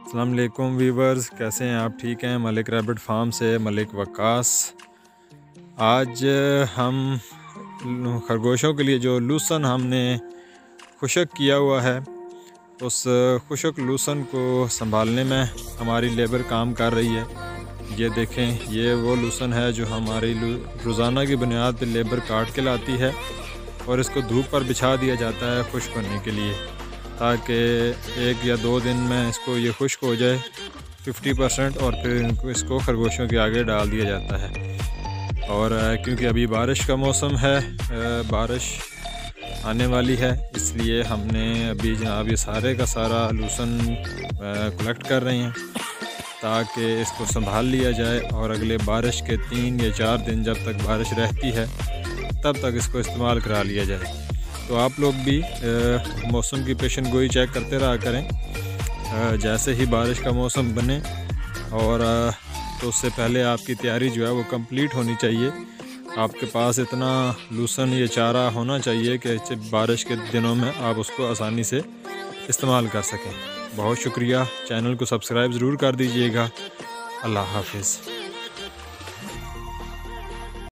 अस्सलाम वालेकुम वीवर्स, कैसे हैं आप? ठीक हैं? मलिक रैबिट फार्म से मलिक वकास। आज हम खरगोशों के लिए जो लूसन हमने खुशक किया हुआ है, उस खुशक लूसन को संभालने में हमारी लेबर काम कर रही है। ये देखें, ये वो लूसन है जो हमारी रोज़ाना की बुनियाद पर लेबर काट के लाती है और इसको धूप पर बिछा दिया जाता है खुश्क होने के लिए, ताकि 1 या 2 दिन में इसको ये खुश्क हो जाए 50% और फिर इसको खरगोशों के आगे डाल दिया जाता है। और क्योंकि अभी बारिश का मौसम है, बारिश आने वाली है, इसलिए हमने अभी जनाब ये सारे का सारा लूसन कलेक्ट कर रहे हैं ताकि इसको संभाल लिया जाए और अगले बारिश के 3 या 4 दिन जब तक बारिश रहती है तब तक इसको इस्तेमाल करा लिया जाए। तो आप लोग भी मौसम की पेशन गोई चेक करते रहा करें। जैसे ही बारिश का मौसम बने और तो उससे पहले आपकी तैयारी जो है वो कंप्लीट होनी चाहिए। आपके पास इतना लूसन या चारा होना चाहिए कि बारिश के दिनों में आप उसको आसानी से इस्तेमाल कर सकें। बहुत शुक्रिया। चैनल को सब्सक्राइब ज़रूर कर दीजिएगा। अल्लाह हाफिज़।